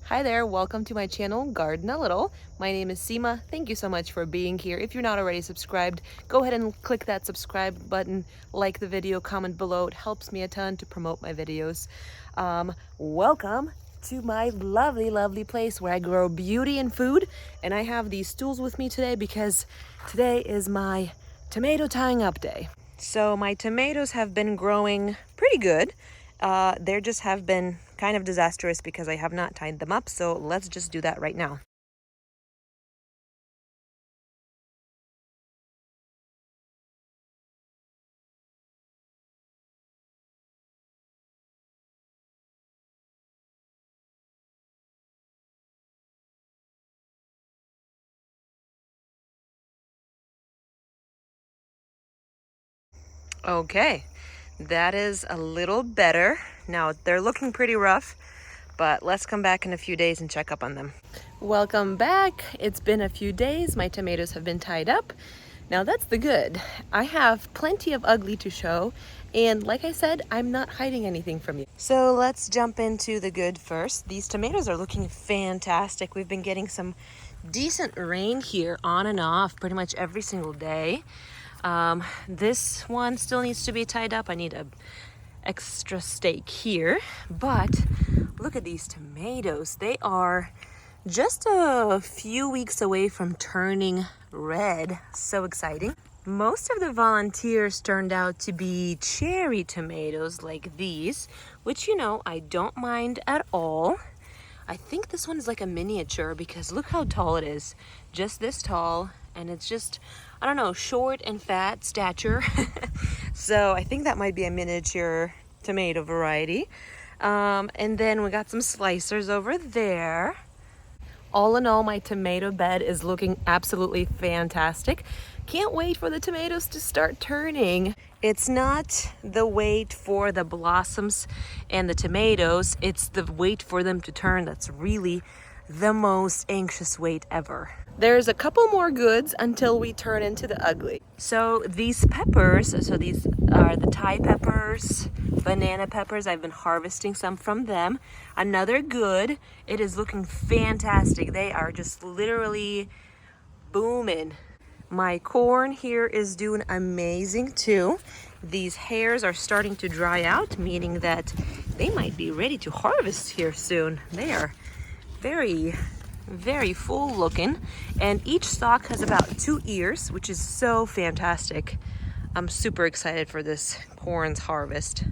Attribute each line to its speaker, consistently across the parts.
Speaker 1: Hi there, welcome to my channel, Garden a Little. My name is Seema. Thank you so much for being here. If you're not already subscribed, go ahead and click that subscribe button, like the video, comment below. It helps me a ton to promote my videos. Welcome to my lovely place where I grow beauty and food. And I have these stools with me today because today is my tomato tying up day. So my tomatoes have been growing pretty good. They just have been kind of disastrous because I have not tied them up. So let's just do that right now. Okay, that is a little better. Now they're looking pretty rough, but let's come back in a few days and check up on them. Welcome back. It's been a few days. My tomatoes have been tied up. Now that's the good. I have plenty of ugly to show, and like I said, I'm not hiding anything from you. So let's jump into the good first. These tomatoes are looking fantastic. We've been getting some decent rain here on and off pretty much every single day. This one still needs to be tied up. I need a extra stake here, but look at these tomatoes. They are just a few weeks away from turning red. So exciting. Most of the volunteers turned out to be cherry tomatoes like these, which, you know, I don't mind at all. I think this one is like a miniature because look how tall it is. Just this tall, and it's just, I don't know, short and fat stature. So I think that might be a miniature tomato variety. And then we got some slicers over there. All in all, my tomato bed is looking absolutely fantastic. Can't wait for the tomatoes to start turning. It's not the wait for the blossoms and the tomatoes, it's the wait for them to turn that's really the most anxious wait ever. There's a couple more goods until we turn into the ugly. So these peppers, so these are the Thai peppers, banana peppers. I've been harvesting some from them. Another good, it is looking fantastic. They are just literally booming. My corn here is doing amazing too. These hairs are starting to dry out, meaning that they might be ready to harvest here soon. They are very full looking, and each stalk has about 2 ears, which is so fantastic. I'm super excited for this corn's harvest.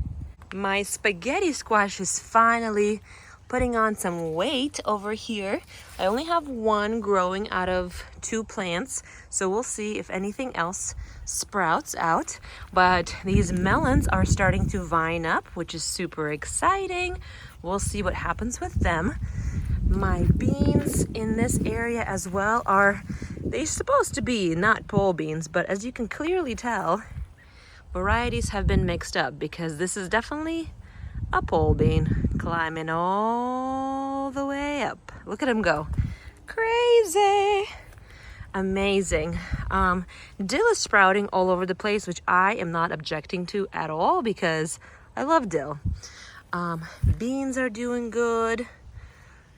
Speaker 1: My spaghetti squash is finally putting on some weight over here. I only have one growing out of 2 plants, so we'll see if anything else sprouts out. But these melons are starting to vine up, which is super exciting. We'll see what happens with them. My beans in this area as well they're supposed to be not pole beans, but as you can clearly tell, varieties have been mixed up because this is definitely a pole bean climbing all the way up. Look at him go. Crazy. Amazing. Dill is sprouting all over the place, which I am not objecting to at all because I love dill. Beans are doing good.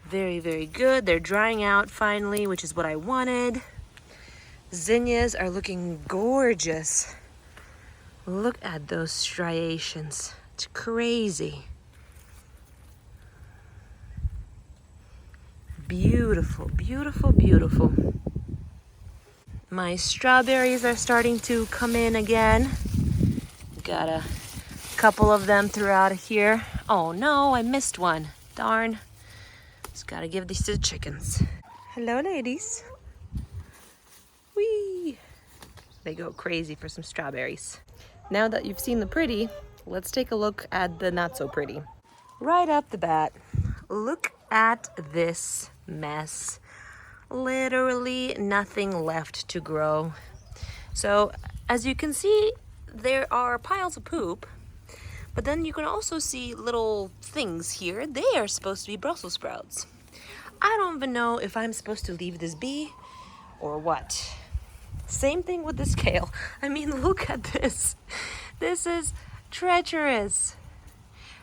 Speaker 1: Very good. They're drying out finally, which is what I wanted. Zinnias are looking gorgeous. Look at those striations. It's crazy. Beautiful. My strawberries are starting to come in again. Got a couple of them throughout here. Oh no, I missed one. Darn. Just gotta give these to the chickens. Hello, ladies. Whee! They go crazy for some strawberries. Now that you've seen the pretty, let's take a look at the not so pretty. Right off the bat, look at this mess. Literally nothing left to grow. So as you can see, there are piles of poop, but then you can also see little things here. They are supposed to be Brussels sprouts. I don't even know if I'm supposed to leave this be or what. Same thing with this kale. I mean, look at this. This is treacherous.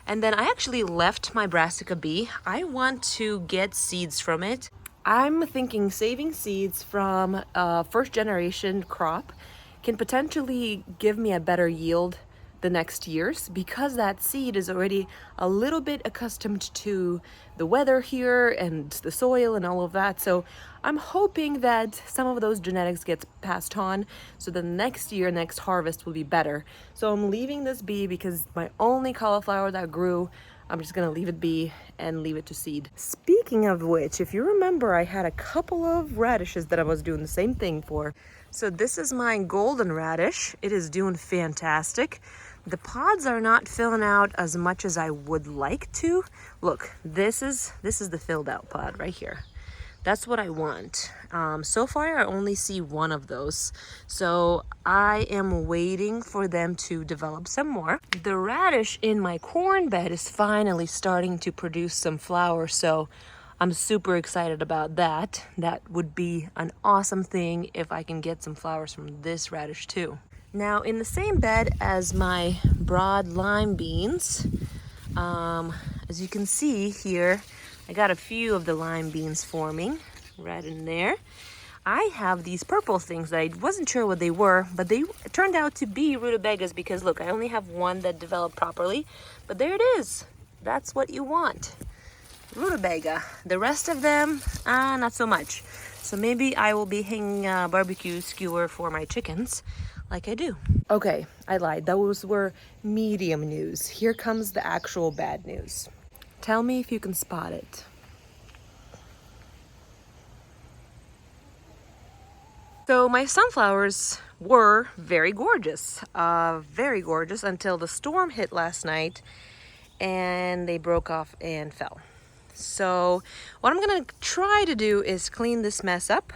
Speaker 1: And then I actually left my brassica bee. I want to get seeds from it. I'm thinking saving seeds from a first generation crop can potentially give me a better yield the next years, because that seed is already a little bit accustomed to the weather here and the soil and all of that. So I'm hoping that some of those genetics gets passed on so the next year, next harvest will be better. So I'm leaving this be because my only cauliflower that grew, I'm just gonna leave it be and leave it to seed. Speaking of which, if you remember, I had a couple of radishes that I was doing the same thing for. So this is my golden radish. It is doing fantastic. The pods are not filling out as much as I would like to. Look, this is the filled out pod right here. That's what I want. So far, I only see one of those. So I am waiting for them to develop some more. The radish in my corn bed is finally starting to produce some flowers. So I'm super excited about that. That would be an awesome thing if I can get some flowers from this radish too. Now in the same bed as my broad lime beans, as you can see here, I got a few of the lime beans forming right in there. I have these purple things that I wasn't sure what they were, but they turned out to be rutabagas because look, I only have one that developed properly, but there it is. That's what you want. Rutabaga. The rest of them, not so much. So maybe I will be hanging a barbecue skewer for my chickens like I do. Okay, I lied. Those were medium news. Here comes the actual bad news. Tell me if you can spot it. So my sunflowers were very gorgeous until the storm hit last night and they broke off and fell. So what I'm gonna try to do is clean this mess up.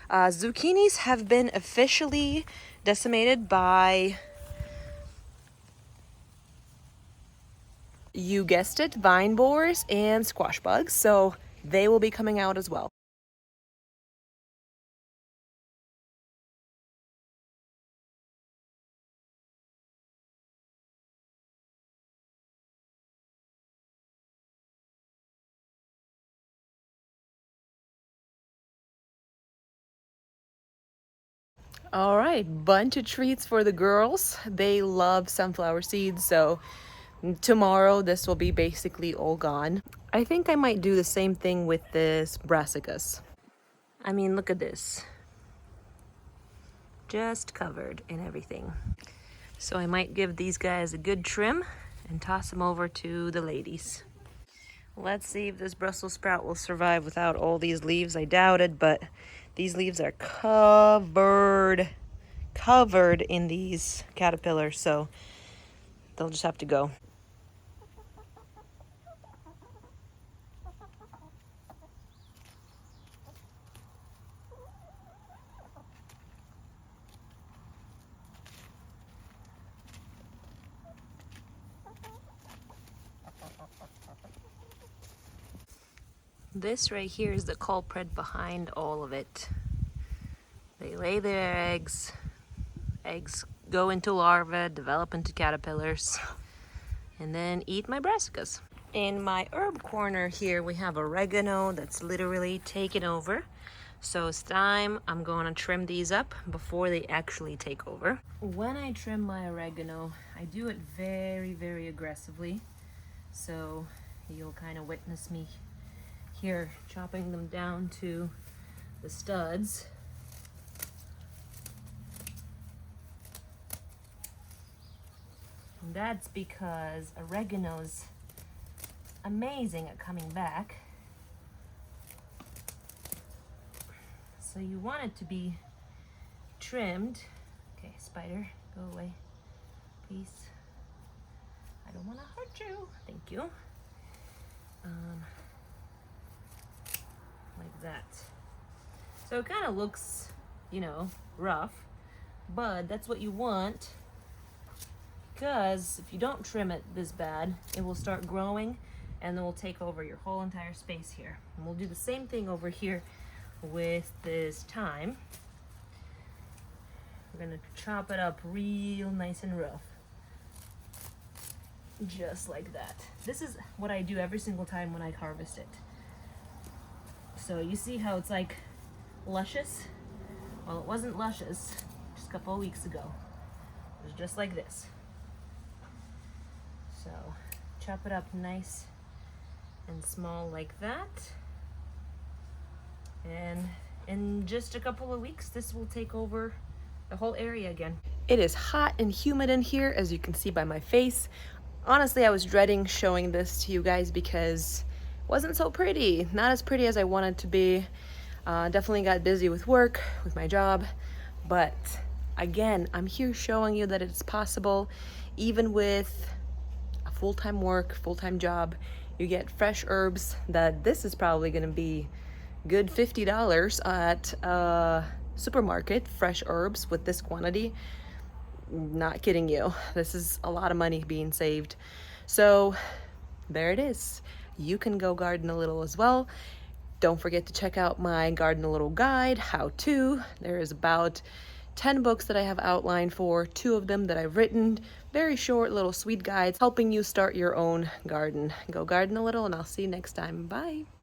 Speaker 1: Zucchinis have been officially decimated by, you guessed it, vine borers and squash bugs. So they will be coming out as well. All right, bunch of treats for the girls. They love sunflower seeds, so tomorrow this will be basically all gone. I think I might do the same thing with this brassicas. I mean, look at this. Just covered in everything. So I might give these guys a good trim and toss them over to the ladies. Let's see if this Brussels sprout will survive without all these leaves. I doubt it, but these leaves are covered in these caterpillars, so they'll just have to go. This right here is the culprit behind all of it. They lay their eggs go into larvae, develop into caterpillars, and then eat my brassicas. In my herb corner here, we have oregano that's literally taken over. So it's time I'm going to trim these up before they actually take over. When I trim my oregano, I do it very, very aggressively. So you'll kind of witness me here chopping them down to the studs. And that's because oregano's amazing at coming back. So you want it to be trimmed. Okay, spider, go away, please. I don't want to hurt you. Thank you. Like that. So it kind of looks, you know, rough, but that's what you want, because if you don't trim it this bad, it will start growing and then will take over your whole entire space here. And we'll do the same thing over here with this thyme. We're gonna chop it up real nice and rough. just like that. This is what I do every single time when I harvest it. So you see how it's like luscious? Well, it wasn't luscious just a couple of weeks ago. It was just like this. So chop it up nice and small like that. And in just a couple of weeks, this will take over the whole area again. It is hot and humid in here, as you can see by my face. Honestly, I was dreading showing this to you guys because it wasn't so pretty. Not as pretty as I wanted to be. Definitely got busy with work, with my job. But again, I'm here showing you that it's possible, even with a full-time work, full-time job, you get fresh herbs that this is probably gonna be good $50 at a supermarket, fresh herbs with this quantity. Not kidding you. This is a lot of money being saved. So there it is. You can go garden a little as well. Don't forget to check out my Garden a Little guide, how to. There is about 10 books that I have outlined for, 2 of them that I've written. Very short little sweet guides helping you start your own garden. Go garden a little and I'll see you next time. Bye.